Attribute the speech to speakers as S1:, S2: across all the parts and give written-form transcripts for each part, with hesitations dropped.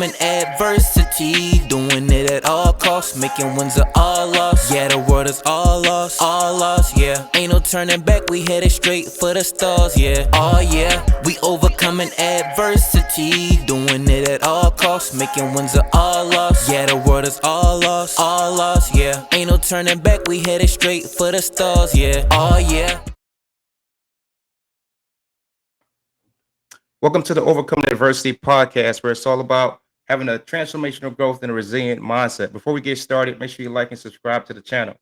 S1: overcoming adversity, doing it at all costs, making wins at all loss. Yeah, the world is all lost, yeah. Ain't no turning back, we headed straight for the stars, yeah. Oh yeah, we overcoming adversity, doing it at all costs, making wins at all loss. Yeah, the world is all lost, yeah. Ain't no turning back, we headed straight for the stars, yeah. Oh yeah.
S2: Welcome to the Overcoming Adversity podcast, where it's all about having a transformational growth and a resilient mindset. Before we get started, make sure you like and subscribe to the channel.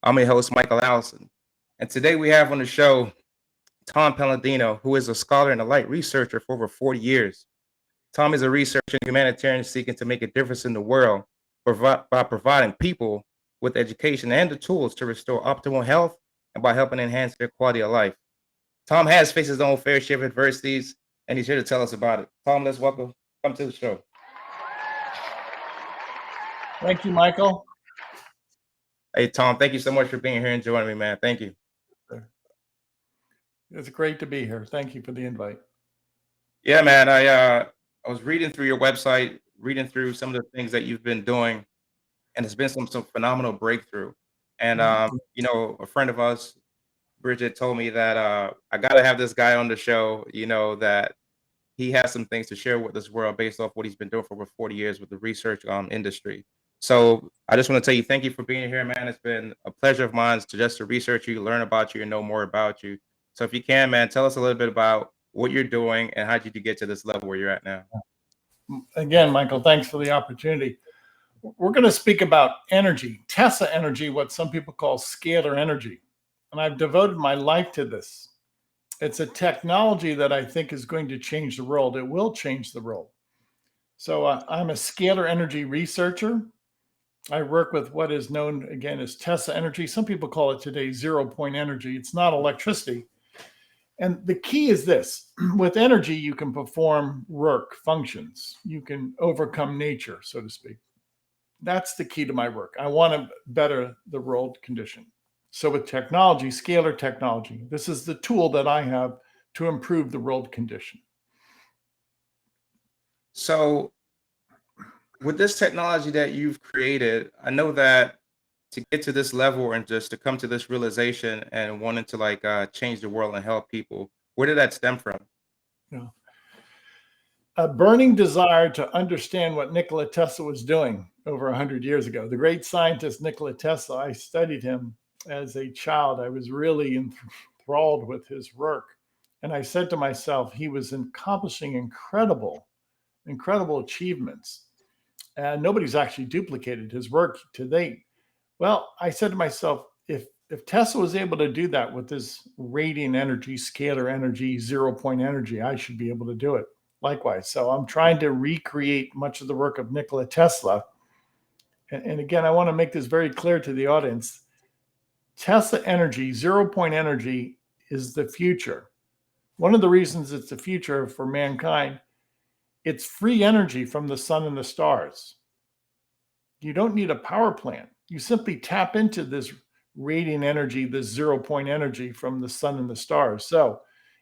S2: I'm your host, Michael Allison. And today we have on the show Tom Palladino, who is a scholar and a light researcher for over 40 years. Tom is a researcher and humanitarian seeking to make a difference in the world by providing people with education and the tools to restore optimal health and by helping enhance their quality of life. Tom has faced his own fair share of adversities, and he's here to tell us about it. Tom, let's welcome. Come to the show.
S3: Thank you, Michael.
S2: Hey, Tom, thank you so much for being here and joining me, man. Thank you.
S3: It's great to be here. Thank you for the invite.
S2: Yeah, man. I was reading through your website, reading through some of the things that you've been doing, and it's been some phenomenal breakthrough. And you know, a friend of us, Bridget, told me that I got to have this guy on the show. You know that he has some things to share with this world based off what he's been doing for over 40 years with the research industry. So I just want to tell you, thank you for being here, man. It's been a pleasure of mine to research you, learn about you, and know more about you. So if you can, man, tell us a little bit about what you're doing and how did you get to this level where you're at now?
S3: Again, Michael, thanks for the opportunity. We're going to speak about energy, Tesla energy, what some people call scalar energy. And I've devoted my life to this. It's a technology that I think is going to change the world. It will change the world. So I'm a scalar energy researcher. I work with what is known, again, as Tesla energy. Some people call it today 0-point energy. It's not electricity. And the key is this. With energy, you can perform work, functions. You can overcome nature, so to speak. That's the key to my work. I want to better the world condition. So with technology, scalar technology, this is the tool that I have to improve the world condition.
S2: So with this technology that you've created, I know that to get to this level and just to come to this realization and wanting to change the world and help people, where did that stem from?
S3: Yeah. A burning desire to understand what Nikola Tesla was doing over 100 years ago. The great scientist Nikola Tesla, I studied him as a child. I was really enthralled with his work. And I said to myself, he was accomplishing incredible achievements. And nobody's actually duplicated his work to date. Well, I said to myself, if Tesla was able to do that with his radiant energy, scalar energy, 0-point energy, I should be able to do it likewise. So I'm trying to recreate much of the work of Nikola Tesla. And again, I want to make this very clear to the audience. Tesla energy, 0-point energy, is the future. One of the reasons it's the future for mankind, it's free energy from the sun and the stars. You don't need a power plant. You simply tap into this radiant energy, this 0-point energy from the sun and the stars. So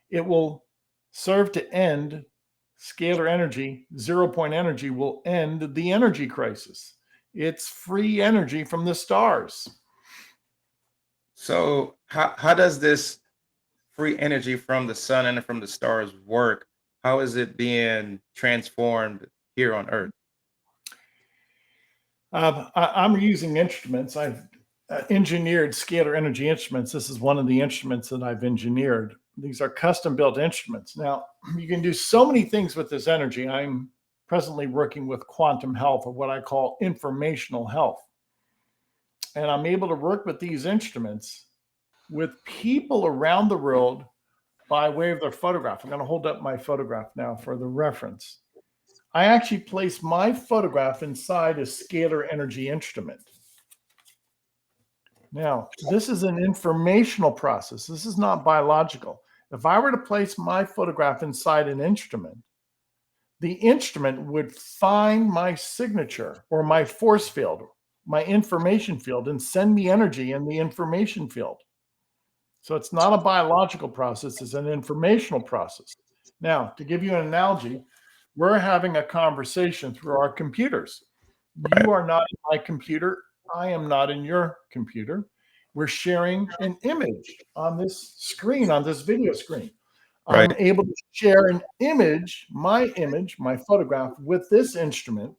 S3: it will serve to end scalar energy. 0-point energy will end the energy crisis. It's free energy from the stars.
S2: So how does this free energy from the sun and from the stars work? How is it being transformed here on Earth?
S3: I'm using instruments. I've engineered scalar energy instruments. This is one of the instruments that I've engineered. These are custom built instruments. Now, you can do so many things with this energy. I'm presently working with quantum health, or what I call informational health. And I'm able to work with these instruments with people around the world by way of their photograph. I'm going to hold up my photograph now for the reference. I actually place my photograph inside a scalar energy instrument. Now, this is an informational process. This is not biological. If I were to place my photograph inside an instrument, the instrument would find my signature or my force field, my information field, and send me energy in the information field. So it's not a biological process, it's an informational process. Now, to give you an analogy, We're having a conversation through our computers.
S2: Right.
S3: You are not in my computer. I am not in your computer. We're sharing an image on this screen, on this video screen.
S2: Right.
S3: I'm able to share an image, my photograph with this instrument,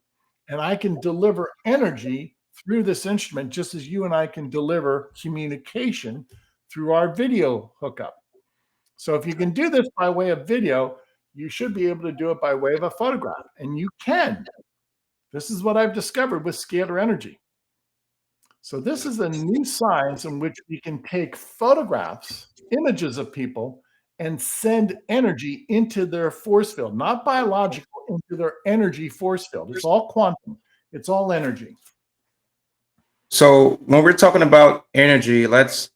S3: and I can deliver energy through this instrument, just as you and I can deliver communication through our video hookup. So if you can do this by way of video, you should be able to do it by way of a photograph, and you can. This is what I've discovered with scalar energy. So this is a new science in which we can take photographs, images of people, and send energy into their force field, not biological, into their energy force field. It's all quantum. It's all energy.
S2: So when we're talking about energy, let's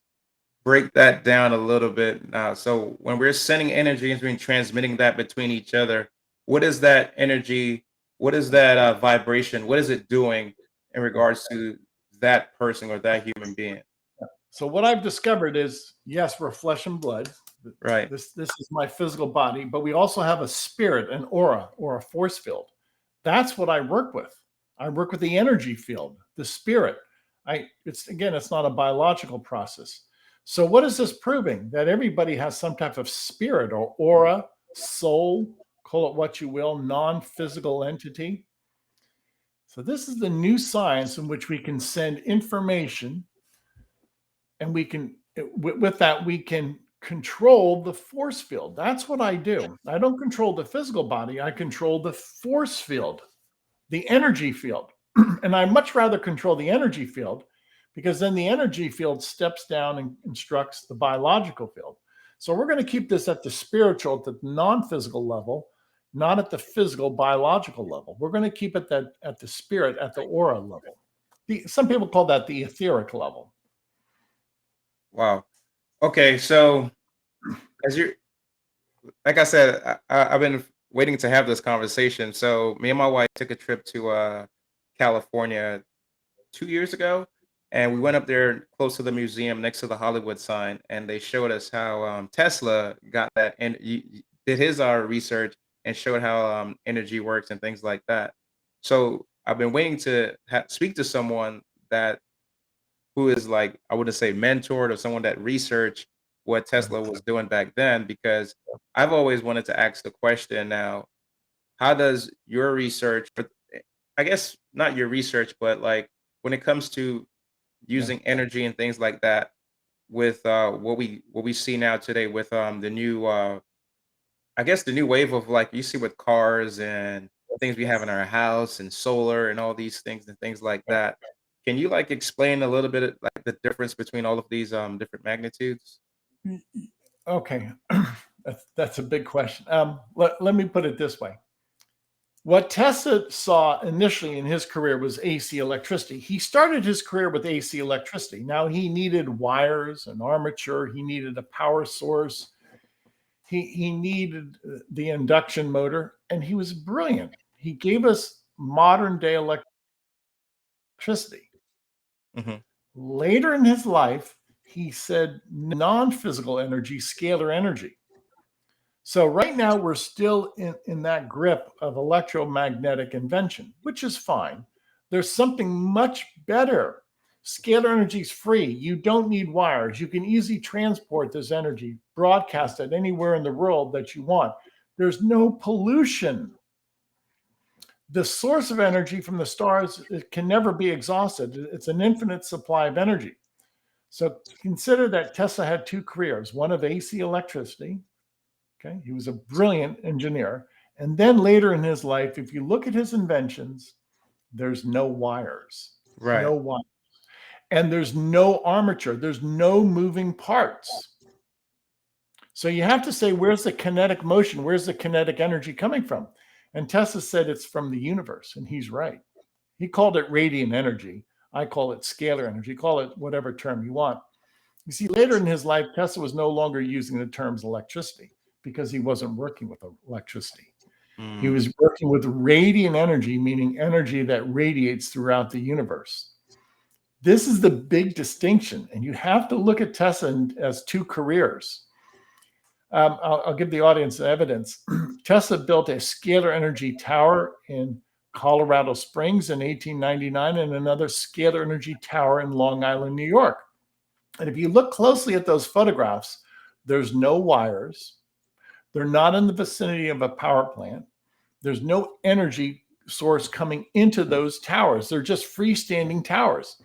S2: break that down a little bit now. So when we're sending energy and we're transmitting that between each other, what is that energy? What is that vibration? What is it doing in regards to that person or that human being?
S3: So what I've discovered is, yes, we're flesh and blood.
S2: Right.
S3: This is my physical body, but we also have a spirit, an aura, or a force field. That's what I work with. I work with the energy field, the spirit. It's not a biological process. So what is this proving? That everybody has some type of spirit or aura, soul, call it what you will, non-physical entity. So this is the new science in which we can send information, and we can, with that, we can control the force field. That's what I do. I don't control the physical body. I control the force field, the energy field. And I much rather control the energy field, because then the energy field steps down and instructs the biological field. So we're going to keep this at the spiritual, at the non-physical level, not at the physical biological level. We're going to keep it at the spirit, at the aura level. Some people call that the etheric level.
S2: Wow. Okay. So as you, like I said, I've been waiting to have this conversation. So me and my wife took a trip to California 2 years ago, and we went up there close to the museum next to the Hollywood sign, and they showed us how Tesla got that and did his research and showed how energy works and things like that. So I've been waiting to speak to someone that who is like, I wouldn't say mentored, or someone that researched what Tesla was doing back then, because I've always wanted to ask the question now, how does your research, but I guess not your research, but like when it comes to using energy and things like that with what we see now today with the new I guess the new wave of, like, you see with cars and things we have in our house and solar and all these things and things like that. Can you like explain a little bit of, like, the difference between all of these different magnitudes?
S3: Okay, that's a big question. Let me put it this way. What Tesla saw initially in his career was AC electricity. He started his career with AC electricity. Now he needed wires and armature. He needed a power source. He needed the induction motor, and he was brilliant. He gave us modern day electricity.
S2: Hmm.
S3: Later in his life, he said non-physical energy, scalar energy. So right now we're still in that grip of electromagnetic invention, which is fine. There's something much better. Scalar energy is free. You don't need wires. You can easily transport this energy, broadcast it anywhere in the world that you want. There's no pollution. The source of energy from the stars, it can never be exhausted. It's an infinite supply of energy. So consider that Tesla had two careers, one of AC electricity. Okay, he was a brilliant engineer. And then later in his life, if you look at his inventions, there's no wires.
S2: Right.
S3: No wires. And there's no armature. There's no moving parts. So you have to say, where's the kinetic motion? Where's the kinetic energy coming from? And Tesla said it's from the universe, and he's right. He called it radiant energy. I call it scalar energy. Call it whatever term you want. You see, later in his life, Tesla was no longer using the terms electricity, because he wasn't working with electricity. He
S2: Mm.
S3: was working with radiant energy, meaning energy that radiates throughout the universe. This is the big distinction, and you have to look at Tesla as two careers. I'll give the audience evidence. Tesla built a scalar energy tower in Colorado Springs in 1899 and another scalar energy tower in Long Island, New York. And if you look closely at those photographs, there's no wires. They're not in the vicinity of a power plant. There's no energy source coming into those towers. They're just freestanding towers.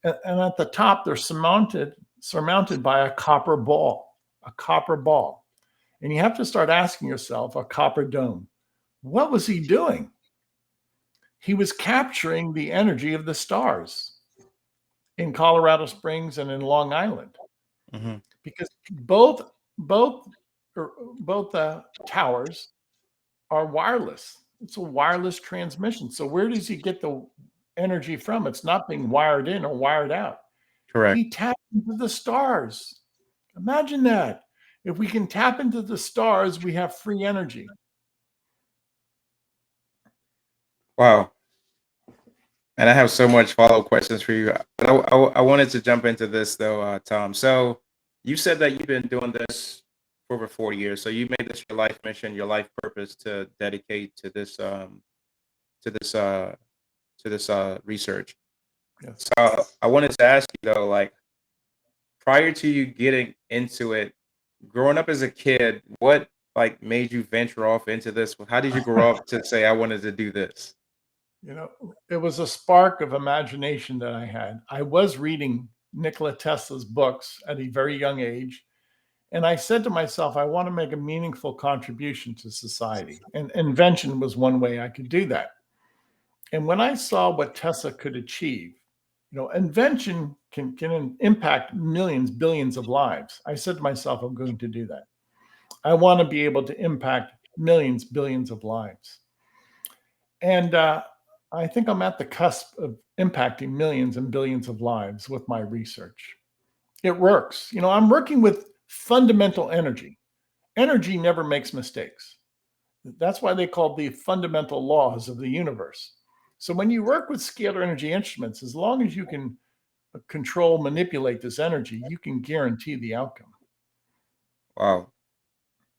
S3: And at the top, they're surmounted by a copper ball, And you have to start asking yourself, a copper dome, what was he doing? He was capturing the energy of the stars in Colorado Springs and in Long Island, because both towers are wireless. It's a wireless transmission. So where does he get the energy from? It's not being wired in or wired out.
S2: Correct.
S3: He tapped into the stars. Imagine that. If we can tap into the stars, we have free energy.
S2: Wow. And I have so much follow-up questions for you. I wanted to jump into this though, Tom. So you said that you've been doing this for over 40 years. So you made this your life mission, your life purpose to dedicate to this research.
S3: Yes.
S2: So I wanted to ask you though, like prior to you getting into it, growing up as a kid, what like made you venture off into this? How did you grow up to say I wanted to do this?
S3: You know, it was a spark of imagination that I had. I was reading Nikola Tesla's books at a very young age. And I said to myself, I want to make a meaningful contribution to society. And invention was one way I could do that. And when I saw what Tesla could achieve, you know, invention can impact millions, billions of lives. I said to myself, I'm going to do that. I want to be able to impact millions, billions of lives. And I think I'm at the cusp of impacting millions and billions of lives with my research. It works. You know, I'm working with fundamental energy. Energy never makes mistakes. That's why they call the fundamental laws of the universe. So when you work with scalar energy instruments, as long as you can control, manipulate this energy, you can guarantee the outcome.
S2: Wow.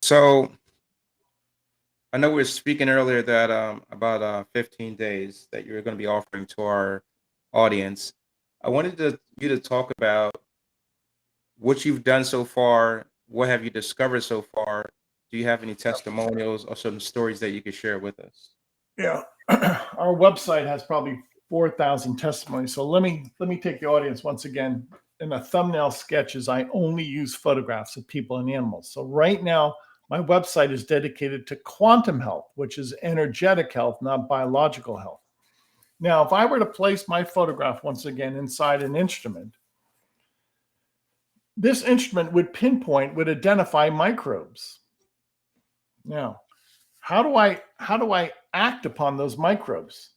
S2: So I know we were speaking earlier that about 15 days that you're going to be offering to our audience. I wanted you to talk about what you've done so far. What have you discovered so far? Do you have any testimonials or some stories that you could share with us?
S3: Yeah, our website has probably 4,000 testimonies. So let me take the audience once again. In the thumbnail sketches, I only use photographs of people and animals. So right now, my website is dedicated to quantum health, which is energetic health, not biological health. Now, if I were to place my photograph once again inside an instrument, this instrument would identify microbes. Now, how do I act upon those microbes?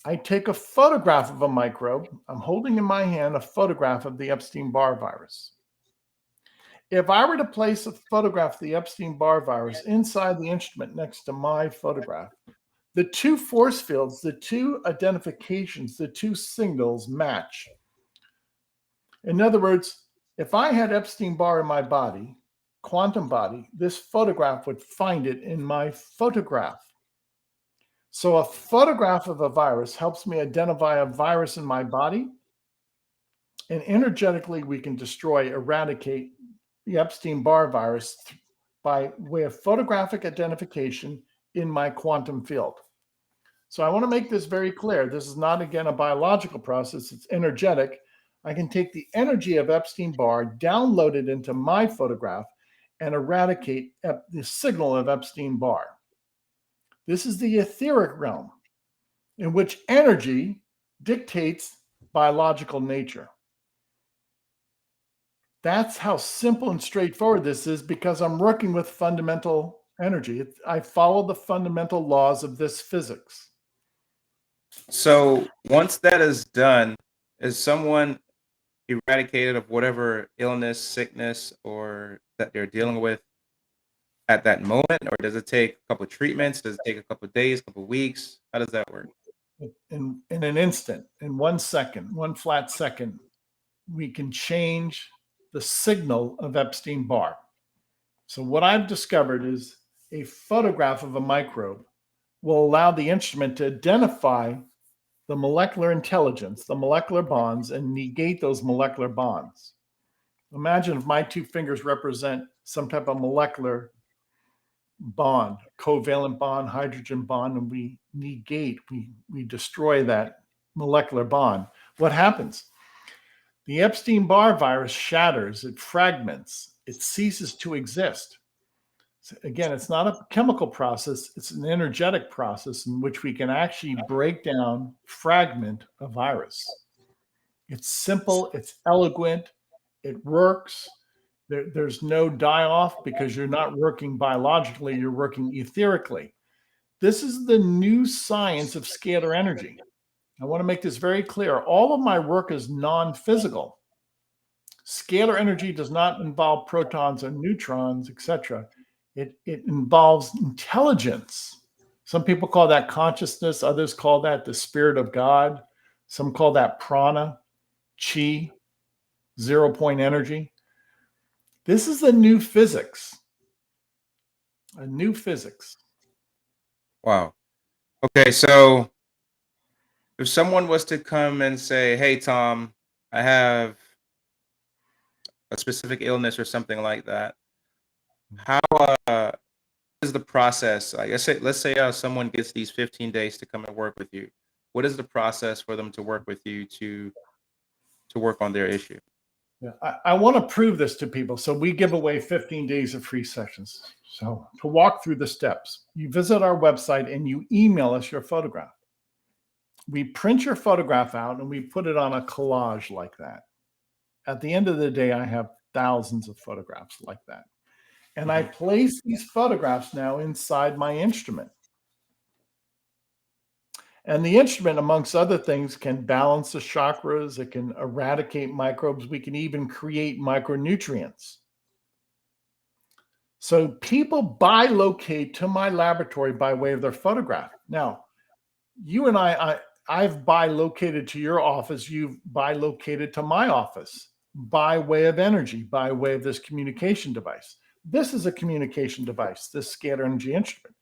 S3: I take a photograph of a microbe. I'm holding in my hand a photograph of the Epstein-Barr virus. If I were to place a photograph of the Epstein-Barr virus inside the instrument next to my photograph, the two force fields, the two identifications, the two signals match. In other words, if I had Epstein-Barr in my body, quantum body, this photograph would find it in my photograph. So a photograph of a virus helps me identify a virus in my body, and energetically we can eradicate the Epstein-Barr virus by way of photographic identification in my quantum field. So I want to make this very clear. This is not, again, a biological process. It's energetic. I can take the energy of Epstein-Barr, download it into my photograph, and eradicate the signal of Epstein-Barr. This is the etheric realm in which energy dictates biological nature. That's how simple and straightforward this is, because I'm working with fundamental energy. I follow the fundamental laws of this physics.
S2: So once that is done, is someone eradicated of whatever illness, sickness, or that they're dealing with at that moment, or does it take a couple of treatments? Does it take a couple of days, a couple of weeks? How does that work?
S3: In an instant, in 1 second, one flat second, we can change the signal of Epstein-Barr. So what I've discovered is a photograph of a microbe will allow the instrument to identify the molecular intelligence, the molecular bonds, and negate those molecular bonds. Imagine if my two fingers represent some type of molecular bond, covalent bond, hydrogen bond, and we negate, we destroy that molecular bond. What happens? The Epstein-Barr virus shatters, it fragments, it ceases to exist. So again, it's not a chemical process, it's an energetic process in which we can actually break down, fragment a virus. It's simple, it's eloquent, it works. There's no die-off because you're not working biologically, you're working etherically. This is the new science of scalar energy. I want to make this very clear. All of my work is non-physical. Scalar energy does not involve protons or neutrons, etc. It involves intelligence. Some people call that consciousness. Others call that the spirit of God. Some call that prana, chi, 0-point energy. This is a new physics. A new physics.
S2: Wow. Okay, so if someone was to come and say, "Hey, Tom, I have a specific illness or something like that," how is the process? Like let's say someone gets these 15 days to come and work with you. What is the process for them to work with you to work on their issue?
S3: Yeah, I want to prove this to people. So we give away 15 days of free sessions. So to walk through the steps, you visit our website and you email us your photograph. We print your photograph out and we put it on a collage like that. At the end of the day, I have thousands of photographs like that. And I place these photographs now inside my instrument. And the instrument, amongst other things, can balance the chakras. It can eradicate microbes. We can even create micronutrients. So people bilocate to my laboratory by way of their photograph. Now, you and I've bilocated to your office. You've bilocated to my office by way of energy, by way of this communication device. This is a communication device, this scalar energy instrument.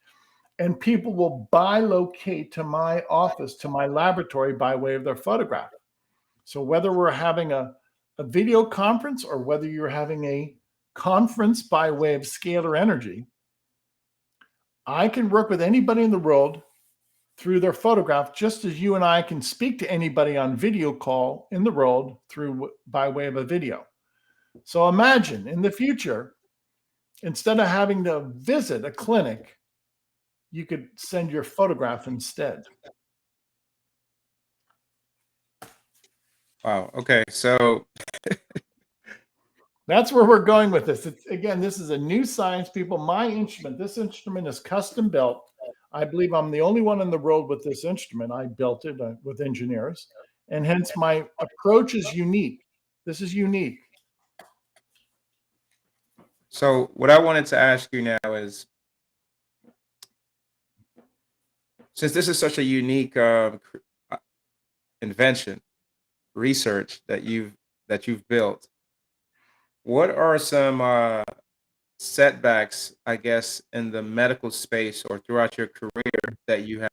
S3: And people will bilocate to my office, to my laboratory by way of their photograph. So whether we're having a video conference or whether you're having a conference by way of scalar energy, I can work with anybody in the world through their photograph, just as you and I can speak to anybody on video call in the world by way of a video. So imagine in the future, instead of having to visit a clinic, you could send your photograph instead.
S2: Wow. Okay. So
S3: that's where we're going with this. Again, this is a new science, people. My instrument, this instrument is custom built. I believe I'm the only one in the world with this instrument. I built it with engineers, and hence my approach is unique. This is unique.
S2: So what I wanted to ask you now is, since this is such a unique invention, research that you've built, what are some setbacks, I guess, in the medical space or throughout your career that you have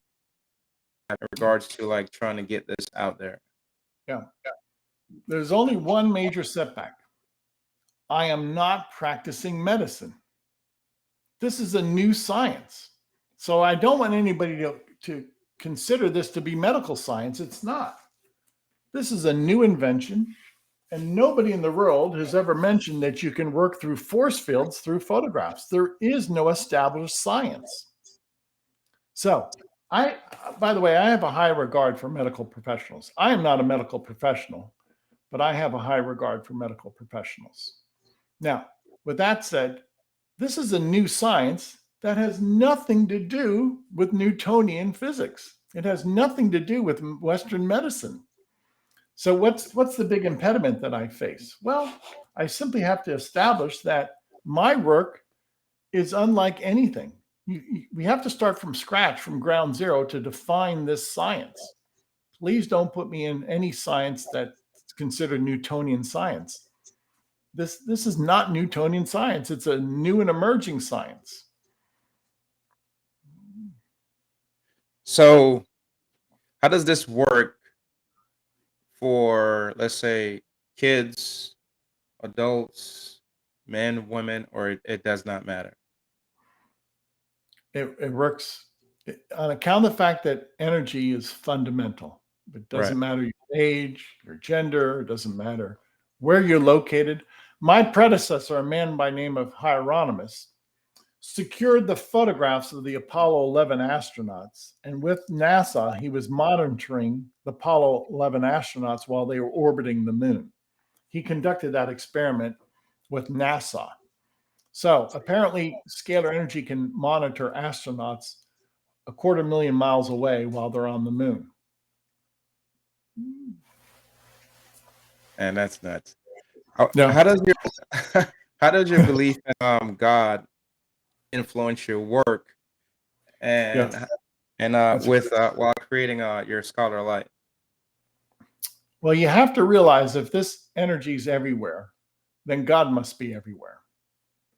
S2: in regards to like trying to get this out there?
S3: Yeah. There's only one major setback. I am not practicing medicine. This is a new science. So I don't want anybody to consider this to be medical science. It's not. This is a new invention, and nobody in the world has ever mentioned that you can work through force fields through photographs. There is no established science. So by the way, I have a high regard for medical professionals. I am not a medical professional, but I have a high regard for medical professionals. Now, with that said, this is a new science that has nothing to do with Newtonian physics. It has nothing to do with Western medicine. So what's the big impediment that I face? Well, I simply have to establish that my work is unlike anything. We have to start from scratch, from ground zero, to define this science. Please don't put me in any science that's considered Newtonian science. This is not Newtonian science. It's a new and emerging science.
S2: So how does this work for, let's say, kids, adults, men, women, or it does not matter?
S3: It works on account of the fact that energy is fundamental. It
S2: Right.
S3: doesn't matter your age, your gender, it doesn't matter where you're located. My predecessor, a man by name of Hieronymus, secured the photographs of the Apollo 11 astronauts. And with NASA, he was monitoring the Apollo 11 astronauts while they were orbiting the moon. He conducted that experiment with NASA. So apparently, scalar energy can monitor astronauts 250,000 miles away while they're on the moon.
S2: And that's nuts. How,
S3: No.
S2: how does your how does your belief in God influence your work and
S3: Yeah.
S2: with while creating your Scholar Light?
S3: Well, you have to realize if this energy is everywhere, then God must be everywhere.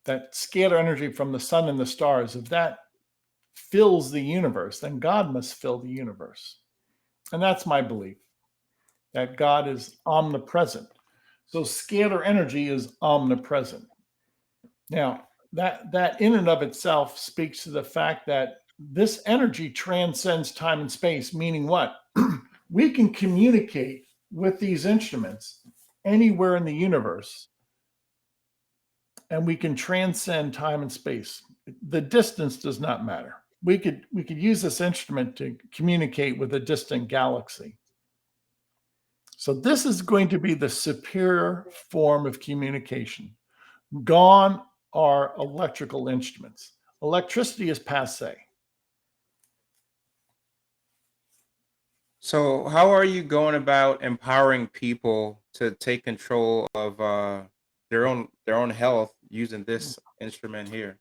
S3: That scalar energy from the sun and the stars, if that fills the universe, then God must fill the universe. And that's my belief, that God is omnipresent. So scalar energy is omnipresent. Now, that in and of itself speaks to the fact that this energy transcends time and space, meaning what? We can communicate with these instruments anywhere in the universe, and we can transcend time and space. The distance does not matter. We could use this instrument to communicate with a distant galaxy. So this is going to be the superior form of communication. Gone are electrical instruments. Electricity is passé.
S2: So how are you going about empowering people to take control of their own health using this instrument here?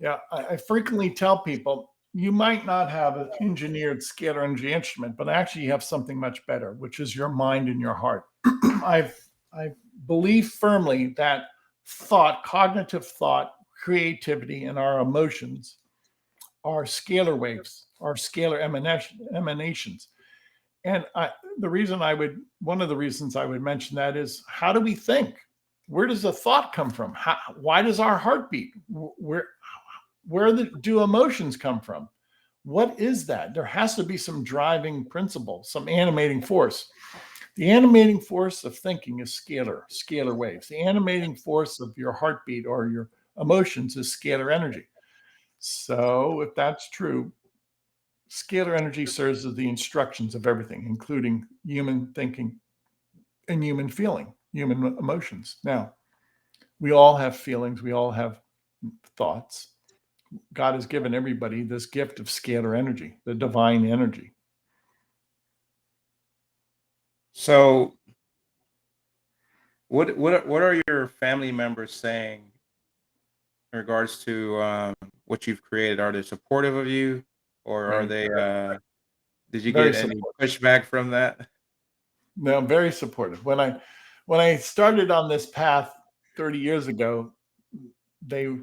S3: Yeah, I frequently tell people you might not have an engineered scalar energy instrument, but actually you have something much better, which is your mind and your heart. I believe firmly that thought, cognitive thought, creativity, and our emotions are scalar waves, are scalar emanations. And one of the reasons I would mention that is, how do we think? Where does the thought come from? Why does our heart beat? Where do emotions come from? What is that? There has to be some driving principle, some animating force. The animating force of thinking is scalar waves. The animating force of your heartbeat or your emotions is scalar energy. So if that's true, scalar energy serves as the instructions of everything, including human thinking and human feeling, human emotions. Now, we all have feelings, we all have thoughts. God has given everybody this gift of scalar energy, the divine energy.
S2: So what are your family members saying in regards to what you've created? Are they supportive of you, or are
S3: Right.
S2: they? Did you
S3: Very
S2: get any
S3: supportive.
S2: pushback from that?
S3: No, very supportive. When I started on this path 30 years ago, they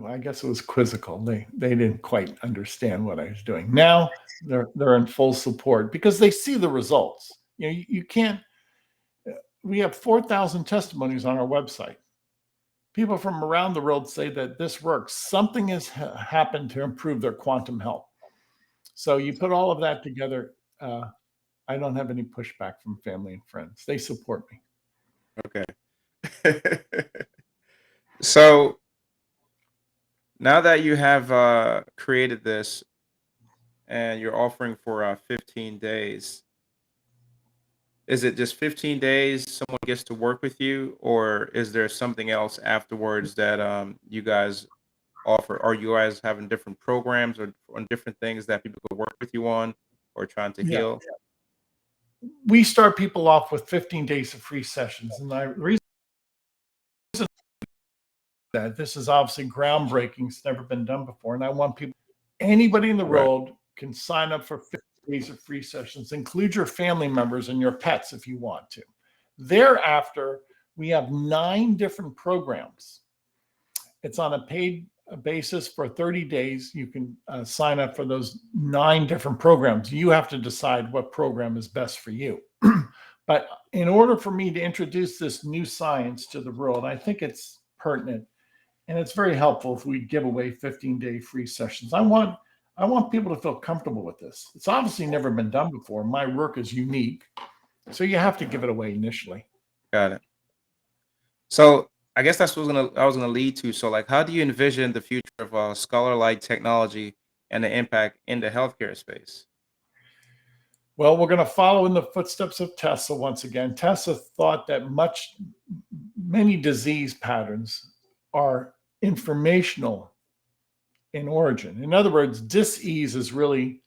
S3: I guess it was quizzical. They didn't quite understand what I was doing. Now they're in full support because they see the results. You can't. We have 4,000 testimonies on our website. People from around the world say that this works. Something has happened to improve their quantum health. So you put all of that together. I don't have any pushback from family and friends. They support me.
S2: Okay. So now that you have created this and you're offering for 15 days, is it just 15 days someone gets to work with you, or is there something else afterwards that you guys offer? Are you guys having different programs or on different things that people could work with you on or trying to
S3: Yeah,
S2: heal?
S3: we start people off with 15 days of free sessions, and the reason that this is obviously groundbreaking, it's never been done before, and I want people, anybody in the
S2: Right.
S3: world can sign up for 15 days of free sessions. Include your family members and your pets if you want to. Thereafter, we have 9 different programs. It's on a paid basis for 30 days. You can sign up for those 9 different programs. You have to decide what program is best for you. But in order for me to introduce this new science to the world, I think it's pertinent and it's very helpful if we give away 15-day free sessions. I want people to feel comfortable with this. It's obviously never been done before. My work is unique, so you have to give it away initially.
S2: Got it. So I guess that's what I was gonna lead to. So, like, how do you envision the future of Scholar-like technology and the impact in the healthcare space?
S3: Well, we're going to follow in the footsteps of Tesla once again. Tesla thought that many disease patterns are informational in origin. In other words, dis-ease is really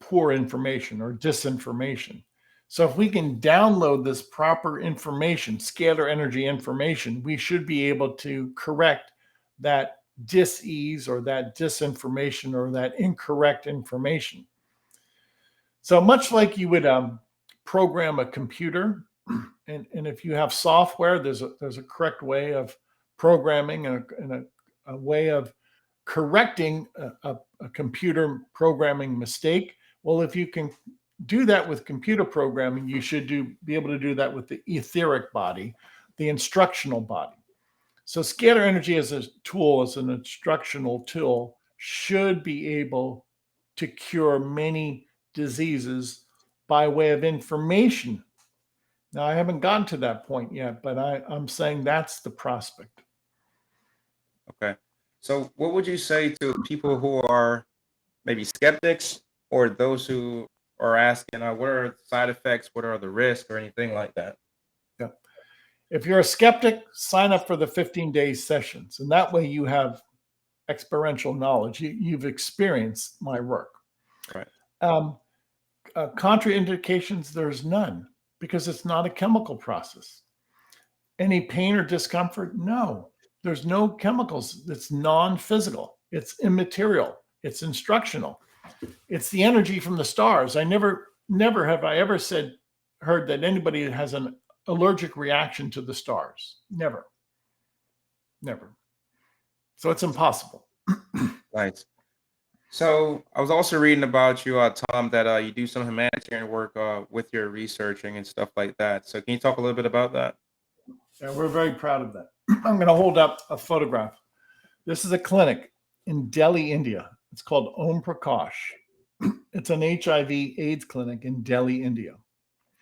S3: poor information or disinformation. So if we can download this proper information, scalar energy information, we should be able to correct that dis-ease or that disinformation or that incorrect information. So much like you would program a computer, and if you have software, there's a correct way of programming and a way of correcting a computer programming mistake. Well, if you can do that with computer programming, you should be able to do that with the etheric body, the instructional body. So scalar energy as a tool, as an instructional tool, should be able to cure many diseases by way of information. Now, I haven't gotten to that point yet, but I'm saying that's the prospect.
S2: Okay. So what would you say to people who are maybe skeptics or those who are asking, what are the side effects, what are the risks, or anything like that?
S3: Yeah. If you're a skeptic, sign up for the 15-day sessions, and that way you have experiential knowledge. You've experienced my work.
S2: Right.
S3: Contraindications, there's none, because it's not a chemical process. Any pain or discomfort? No, there's no chemicals. It's non-physical. It's immaterial. It's instructional. It's the energy from the stars. I never have I ever heard that anybody has an allergic reaction to the stars. Never. So it's impossible.
S2: Nice. So I was also reading about you, Tom, that you do some humanitarian work with your researching and stuff like that. So can you talk a little bit about that?
S3: Yeah, we're very proud of that. I'm going to hold up a photograph. This is a clinic in Delhi, India. It's called Om Prakash. It's an HIV/AIDS clinic in Delhi, India.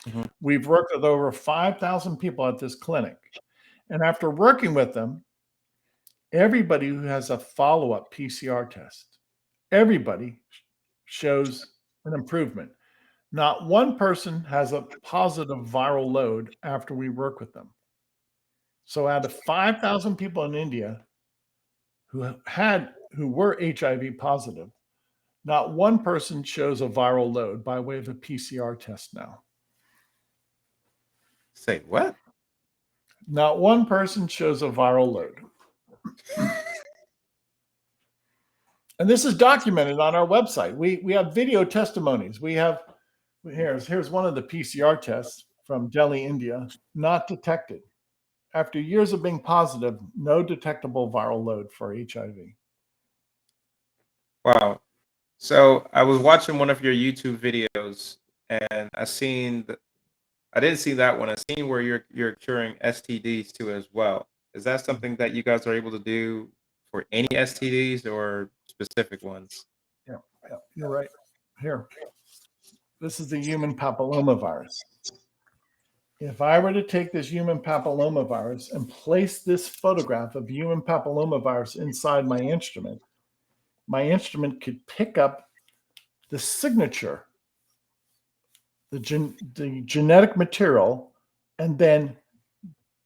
S2: Mhm.
S3: We've worked with over 5,000 people at this clinic. And after working with them, everybody who has a follow-up PCR test, everybody shows an improvement. Not one person has a positive viral load after we work with them. So out of 5,000 people in India who were HIV positive, not one person shows a viral load by way of a PCR test now.
S2: Say what?
S3: Not one person shows a viral load. And this is documented on our website. We have video testimonies. Here's one of the PCR tests from Delhi, India, not detected. After years of being positive, no detectable viral load for HIV.
S2: Wow. So I was watching one of your YouTube videos, and I didn't see that one. I seen where you're curing STDs too as well. Is that something that you guys are able to do for any STDs or specific ones?
S3: Yeah, you're right. Here, this is the human papillomavirus. If I were to take this human papillomavirus and place this photograph of human papillomavirus inside my instrument could pick up the signature, the genetic material, and then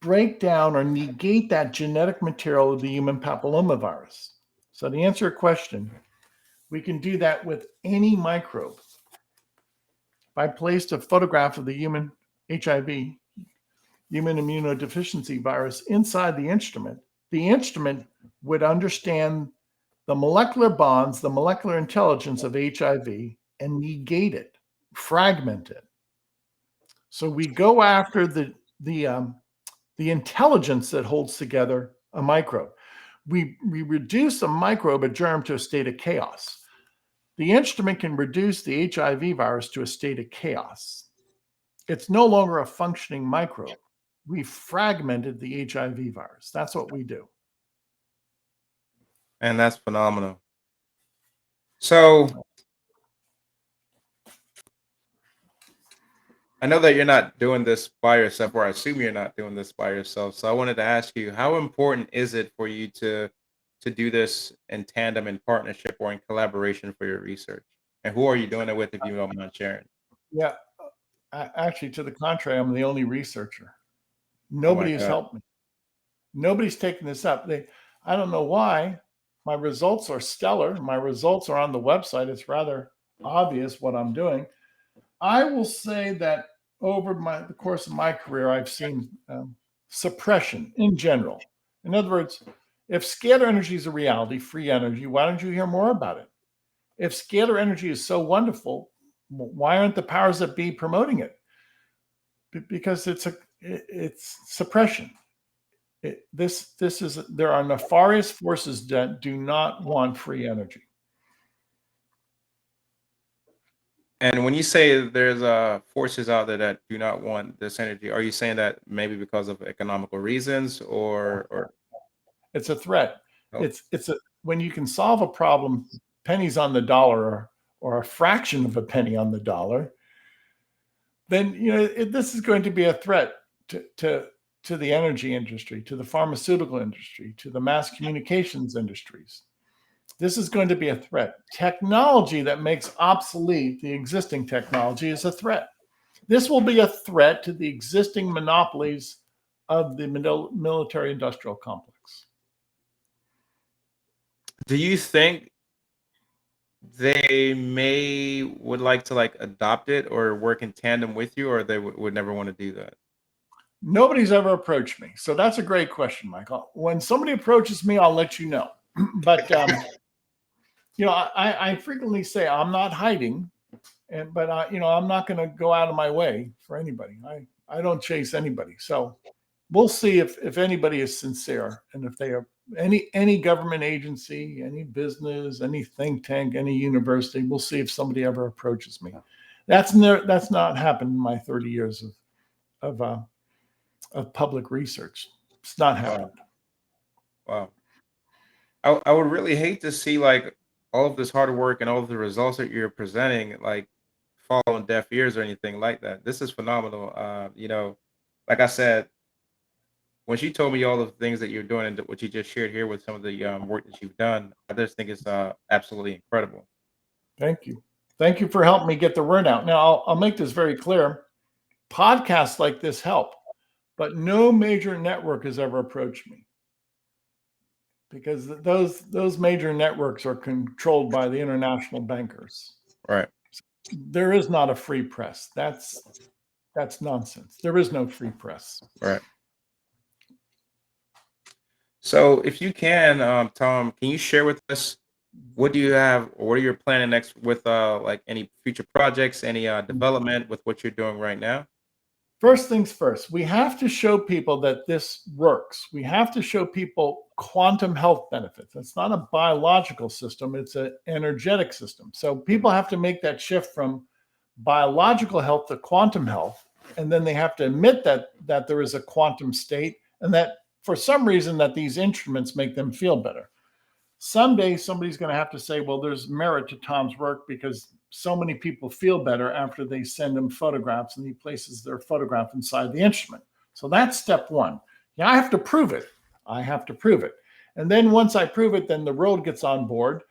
S3: break down or negate that genetic material of the human papillomavirus. So to answer your question, we can do that with any microbe. If I placed a photograph of the human HIV, human immunodeficiency virus, inside the instrument would understand the molecular bonds, the molecular intelligence of HIV, and negate it, fragment it. So we go after the intelligence that holds together a microbe. We reduce a microbe, a germ, to a state of chaos. The instrument can reduce the HIV virus to a state of chaos. It's no longer a functioning microbe. We fragmented the HIV virus. That's what we do.
S2: And that's phenomenal. So I know that you're not doing this by yourself, or I assume you're not doing this by yourself. So I wanted to ask you, how important is it for you to do this in tandem, in partnership, or in collaboration for your research? And who are you doing it with, if you don't mind sharing?
S3: Yeah, actually, to the contrary, I'm the only researcher.
S2: Oh my
S3: Nobody has
S2: God.
S3: helped me. Nobody's taken this up. I don't know why. My results are stellar. My results are on the website. It's rather obvious what I'm doing. I will say that over the course of my career, I've seen suppression in general. In other words, if scalar energy is a reality, free energy, why don't you hear more about it? If scalar energy is so wonderful, why aren't the powers that be promoting it? Because it's suppression. There are nefarious forces that do not want free energy.
S2: And when you say there's forces out there that do not want this energy, are you saying that maybe because of economical reasons, or
S3: It's a threat.
S2: oh,
S3: When you can solve a problem, pennies on the dollar or a fraction of a penny on the dollar, then this is going to be a threat to the energy industry, to the pharmaceutical industry, to the mass communications industries. This is going to be a threat. Technology that makes obsolete the existing technology is a threat. This will be a threat to the existing monopolies of the military industrial complex.
S2: do you think they would like to adopt it or work in tandem with you, or they would never want to do that?
S3: Nobody's ever approached me. So that's a great question, Michael. When somebody approaches me, I'll let you know. But I frequently say I'm not hiding, but I'm not going to go out of my way for anybody. I don't chase anybody. So we'll see if anybody is sincere, and if they are any government agency, any business, any think tank, any university. We'll see if somebody ever approaches me. That's not happened in my 30 years of public research. It's not happened.
S2: Wow. I would really hate to see all of this hard work and all of the results that you're presenting fall on deaf ears or anything like that. This is phenomenal. Like I said, when she told me all of the things that you're doing and what you just shared here with some of the work that you've done, I just think it's absolutely incredible.
S3: Thank you. Thank you for helping me get the word out. Now, I'll make this very clear. Podcasts like this help, but no major network has ever approached me, because those major networks are controlled by the international bankers.
S2: Right.
S3: There is not a free press. That's nonsense. There is no free press.
S2: Right. So if you can, Tom, can you share with us what do you have, or what are you planning next with any future projects, any development with what you're doing right now?
S3: First things first, we have to show people that this works. We have to show people quantum health benefits. It's not a biological system, it's an energetic system. So people have to make that shift from biological health to quantum health, and then they have to admit that there is a quantum state, and that for some reason that these instruments make them feel better. Someday somebody's going to have to say, well, there's merit to Tom's work because so many people feel better after they send him photographs, and he places their photograph inside the instrument. So that's step one. Yeah, I have to prove it. And then once I prove it, then the world gets on board,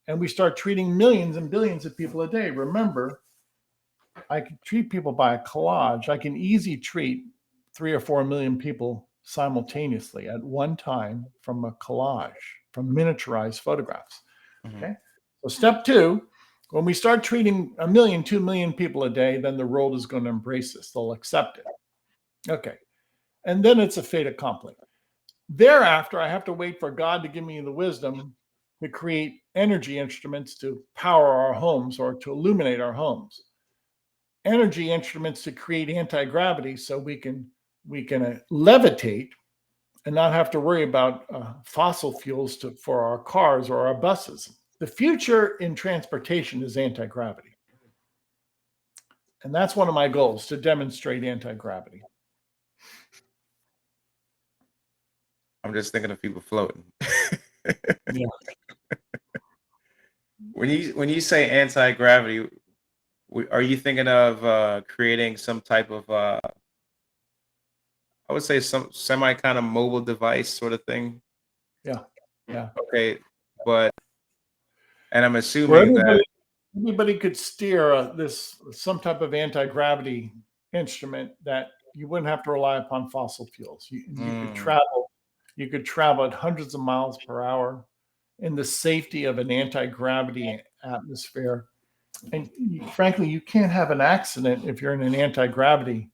S3: and we start treating millions and billions of people a day. Remember, I can treat people by a collage. I can easily treat 3 or 4 million people simultaneously at one time from a collage, from miniaturized photographs.
S2: Mhm.
S3: Okay. So step two, when we start treating 1 million, 2 million people a day, then the world is going to embrace this. They'll accept it. Okay. And then it's a fait accompli. Thereafter, I have to wait for God to give me the wisdom to create energy instruments to power our homes or to illuminate our homes. Energy instruments to create anti-gravity so we can levitate and not have to worry about fossil fuels for our cars or our buses. The future in transportation is anti-gravity. And that's one of my goals, to demonstrate anti-gravity.
S2: I'm just thinking of people floating.
S3: Yeah.
S2: When you say anti-gravity, are you thinking of creating some type of I would say some semi kind of mobile device sort of thing?
S3: Yeah. Yeah.
S2: Okay, but and I'm
S3: Where
S2: assuming that
S3: everybody could steer some type of anti-gravity instrument that you wouldn't have to rely upon fossil fuels. You could travel at hundreds of miles per hour in the safety of an anti-gravity atmosphere. And frankly, you can't have an accident if you're in an anti-gravity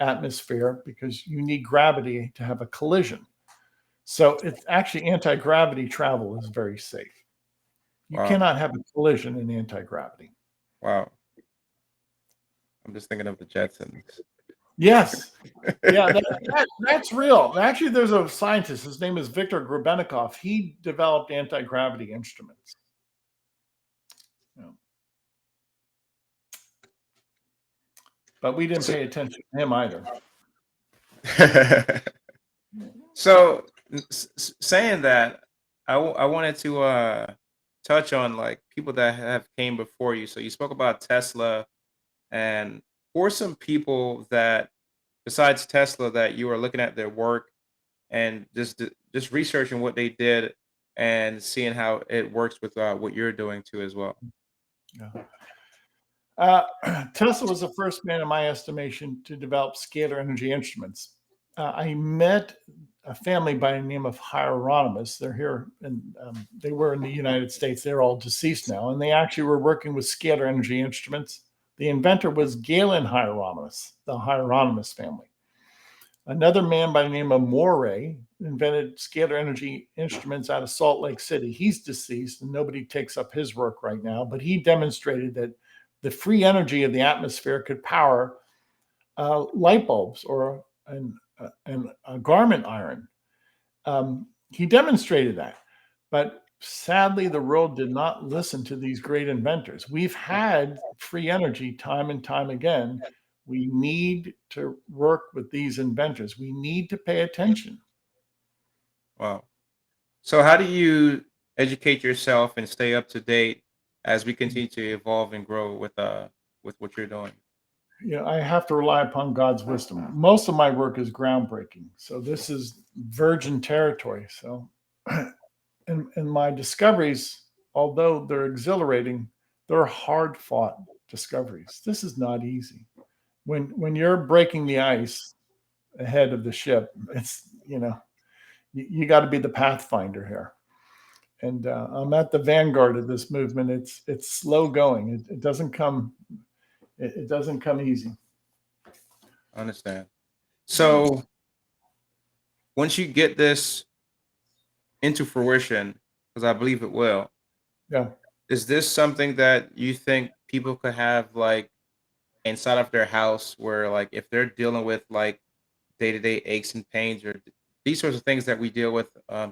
S3: atmosphere, because you need gravity to have a collision. So it's actually, anti-gravity travel is very safe. You
S2: wow,
S3: cannot have a collision in anti-gravity.
S2: wow. I'm just thinking of the Jetsons.
S3: Yes. Yeah, that's real. Actually, there's a scientist, his name is Viktor Grebennikov. He developed anti-gravity instruments. Yeah. But we didn't pay attention to him either.
S2: So saying that, I wanted to touch on like people that have came before you. So you spoke about Tesla, and who are some people that besides Tesla that you are looking at their work and just researching what they did and seeing how it works with what you're doing too as well.
S3: Yeah. Tesla was the first man, in my estimation, to develop scalar energy instruments. I met a family by the name of Hieronymus. They're here, and they were in the United States. They're all deceased now, and they actually were working with scalar energy instruments. The inventor was Galen Hieronymus, the Hieronymus family. Another man by the name of Moray invented scalar energy instruments out of Salt Lake City. He's deceased, and nobody takes up his work right now, but he demonstrated that the free energy of the atmosphere could power light bulbs or a garment iron. He demonstrated that. But sadly, the world did not listen to these great inventors. We've had free energy time and time again. We need to work with these inventors. We need to pay attention.
S2: Wow. So how do you educate yourself and stay up to date as we continue to evolve and grow with what you're doing?
S3: I have to rely upon God's wisdom. Most of my work is groundbreaking. So this is virgin territory. So, and my discoveries, although they're exhilarating, they're hard fought discoveries. This is not easy. When you're breaking the ice ahead of the ship, it's, you got to be the pathfinder here. And I'm at the vanguard of this movement. It's slow going. It doesn't come. It doesn't come easy.
S2: I understand. So once you get this into fruition, because I believe it will,
S3: Yeah.
S2: is this something that you think people could have like inside of their house where like if they're dealing with like day-to-day aches and pains or these sorts of things that we deal with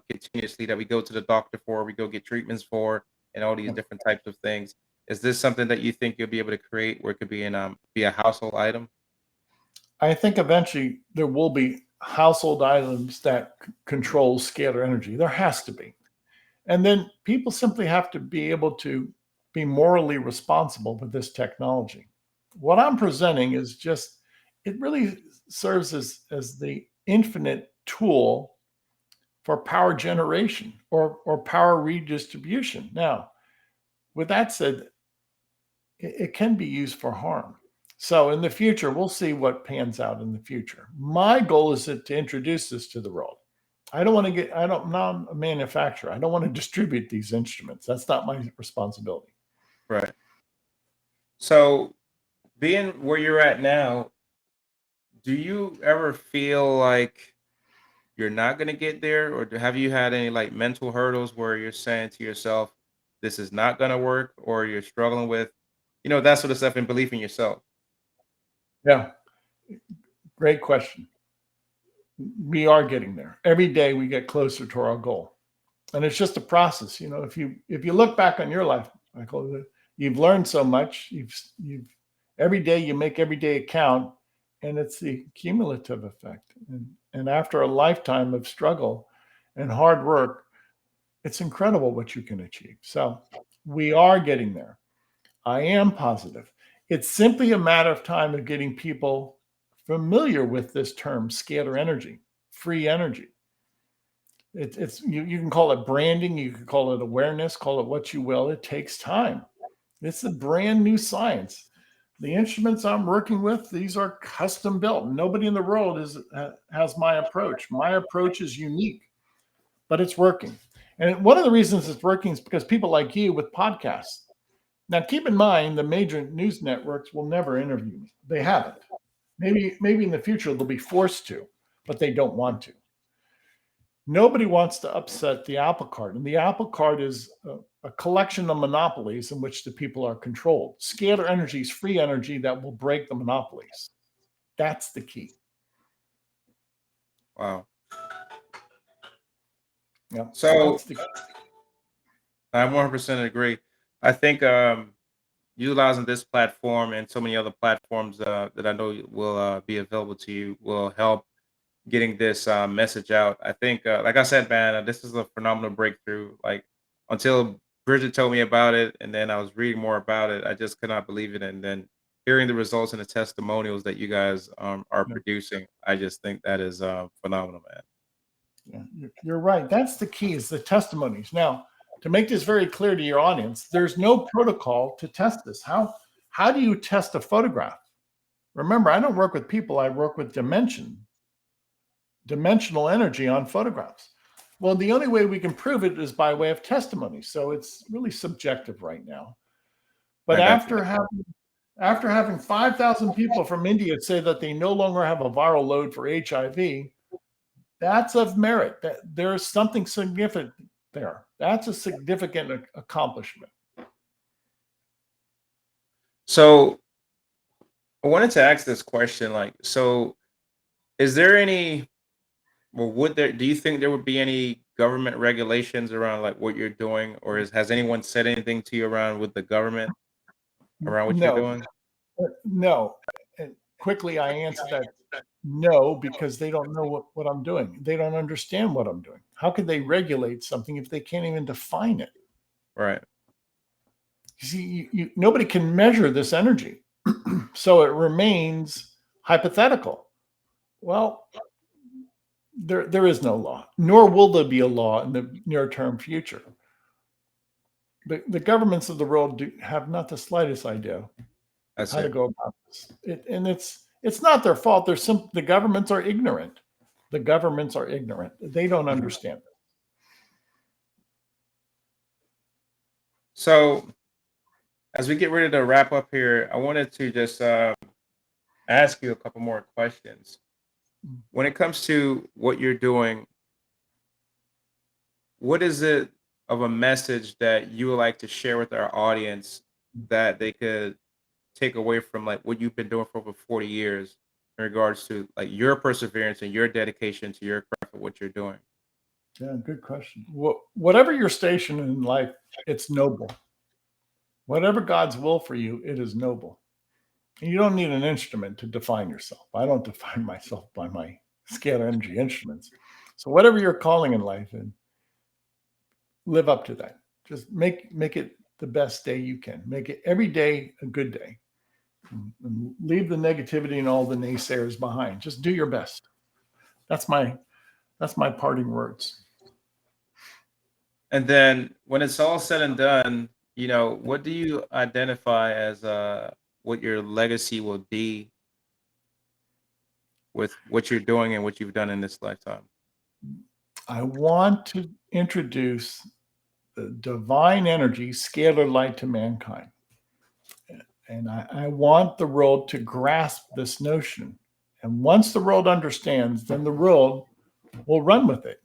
S2: continuously that we go to the doctor for, we go get treatments for, and all these different types of things. Is this something that you think you'll be able to create where it could be a household item?
S3: I think eventually there will be household items that control scalar energy. There has to be. And then people simply have to be able to be morally responsible with this technology. What I'm presenting is just, it really serves as the infinite tool for power generation or power redistribution. Now, with that said, it can be used for harm. So in the future, we'll see what pans out in the future. My goal is to introduce this to the world. I'm not a manufacturer. I don't want to distribute these instruments. That's not my responsibility.
S2: Right. So being where you're at now, do you ever feel like you're not going to get there, or have you had any like mental hurdles where you're saying to yourself, this is not going to work, or you're struggling with, that sort of stuff and belief in yourself?
S3: Yeah, great question. We are getting there. Every day we get closer to our goal. And it's just a process. If you look back on your life, Michael, you've learned so much. You've every day you make every day count, and it's the cumulative effect. And after a lifetime of struggle and hard work, it's incredible what you can achieve. So we are getting there. I am positive. It's simply a matter of time of getting people familiar with this term, scalar energy, free energy. It's you can call it branding, you can call it awareness, call it what you will. It takes time. It's a brand new science. The instruments I'm working with, these are custom built. Nobody in the world has my approach. My approach is unique, but it's working. And one of the reasons it's working is because people like you with podcasts. Now, keep in mind, the major news networks will never interview me. They haven't. Maybe in the future they'll be forced to, but they don't want to. Nobody wants to upset the apple cart. And the apple cart is a collection of monopolies in which the people are controlled. Scalar energy is free energy that will break the monopolies. That's the key.
S2: Wow.
S3: Yeah.
S2: So I 100% agree. I think utilizing this platform and so many other platforms that I know will be available to you will help getting this message out. I think, like I said, man, this is a phenomenal breakthrough. Like until Bridget told me about it, and then I was reading more about it, I just could not believe it. And then hearing the results and the testimonials that you guys are producing, I just think that is phenomenal, man.
S3: Yeah, you're right. That's the key, is the testimonies. Now, to make this very clear to your audience, there's no protocol to test this. How do you test a photograph? Remember, I don't work with people. I work with dimensional energy on photographs. Well, the only way we can prove it is by way of testimony. So it's really subjective right now. But after having 5,000 people from India say that they no longer have a viral load for HIV, that's of merit. That there's something significant there. That's a significant accomplishment.
S2: So I wanted to ask this question, like, so is there any, well, do you think there would be any government regulations around like what you're doing, or has anyone said anything to you around with the government around what you're doing?
S3: No. And quickly, I answer that no, because they don't know what I'm doing. They don't understand what I'm doing. How could they regulate something if they can't even define it?
S2: Right.
S3: You see, nobody can measure this energy. So it remains hypothetical. Well, there is no law, nor will there be a law in the near-term future. The governments of the world have not the slightest idea how to go about this. It's not their fault. The governments are ignorant. The governments are ignorant. They don't understand.
S2: So as we get ready to wrap up here, I wanted to just ask you a couple more questions. When it comes to what you're doing, what is it of a message that you would like to share with our audience that they could take away from like what you've been doing for over 40 years in regards to like your perseverance and your dedication to your craft of what you're doing?
S3: Yeah, good question. Whatever your station in life, it's noble. Whatever God's will for you, it is noble. And you don't need an instrument to define yourself. I don't define myself by my scalar energy instruments. So whatever you're calling in life, and live up to that. Just make it the best day you can. Make it every day a good day. And leave the negativity and all the naysayers behind. Just do your best. That's my parting words.
S2: And then when it's all said and done, what do you identify as what your legacy will be with what you're doing and what you've done in this lifetime?
S3: I want to introduce the divine energy, scalar light to mankind. And I want the world to grasp this notion. And once the world understands, then the world will run with it.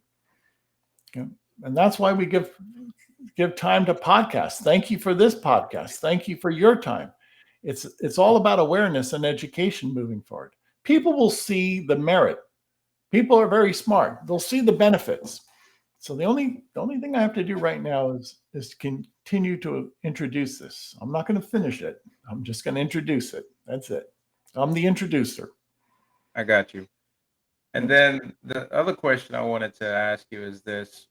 S3: And that's why we give time to podcasts. Thank you for this podcast. Thank you for your time. It's all about awareness and education moving forward. People will see the merit. People are very smart. They'll see the benefits. So the only thing I have to do right now is to continue to introduce this. I'm not going to finish it. I'm just going to introduce it. That's it. I'm the introducer.
S2: I got you. And then the other question I wanted to ask you is this.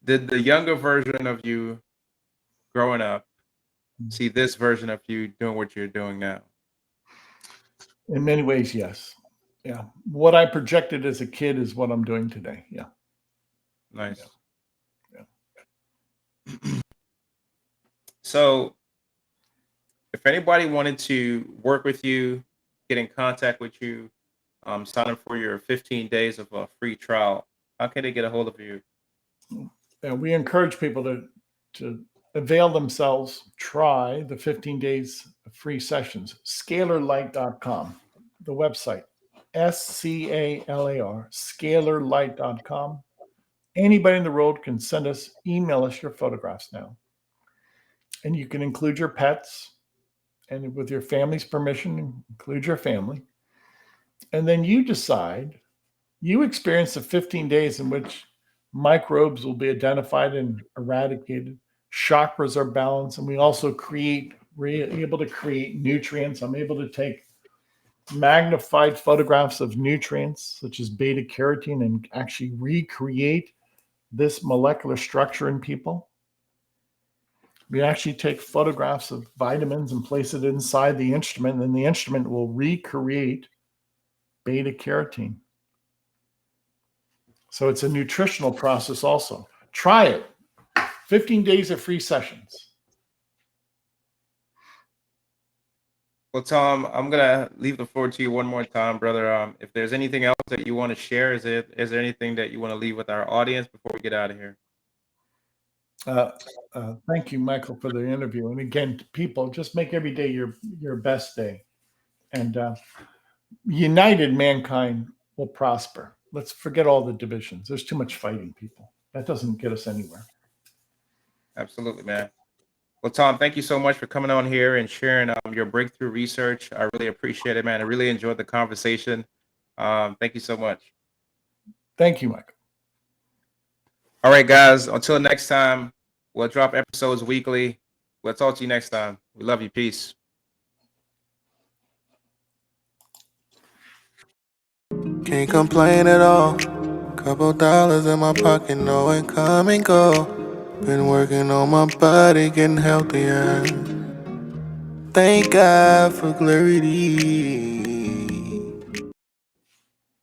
S2: Did the younger version of you growing up see this version of you doing what you're doing now?
S3: In many ways, yes. Yeah. What I projected as a kid is what I'm doing today. Yeah.
S2: Nice.
S3: Yeah.
S2: So if anybody wanted to work with you, get in contact with you, sign up for your 15 days of a free trial, how can they get a hold of you?
S3: And we encourage people to avail themselves, try the 15 days of free sessions. Scalarlight.com, the website, SCALAR, scalarlight.com. Anybody in the world can email us your photographs now. And you can include your pets, and with your family's permission, include your family. And then you decide, you experience the 15 days in which microbes will be identified and eradicated. Chakras are balanced, and we also we're able to create nutrients. I'm able to take magnified photographs of nutrients such as beta carotene and actually recreate this molecular structure in people. We actually take photographs of vitamins and place it inside the instrument, and then the instrument will recreate beta carotene. So it's a nutritional process also. Try it. 15 days of free sessions.
S2: Well, Tom, I'm gonna leave the floor to you one more time, brother. If there's anything else that you want to share, is there anything that you want to leave with our audience before we get out of here?
S3: Thank you, Michael, for the interview. And again, people, just make every day your best day. And united mankind will prosper. Let's forget all the divisions. There's too much fighting, people. That doesn't get us anywhere.
S2: Absolutely, man. Well, Tom, thank you so much for coming on here and sharing your breakthrough research. I really appreciate it, man. I really enjoyed the conversation. Thank you so much.
S3: Thank you, Michael.
S2: All right, guys. Until next time, we'll drop episodes weekly. We'll talk to you next time. We love you. Peace.
S4: Can't complain at all. Couple dollars in my pocket, no income and go. Been working on my body, getting healthier. Thank God for clarity.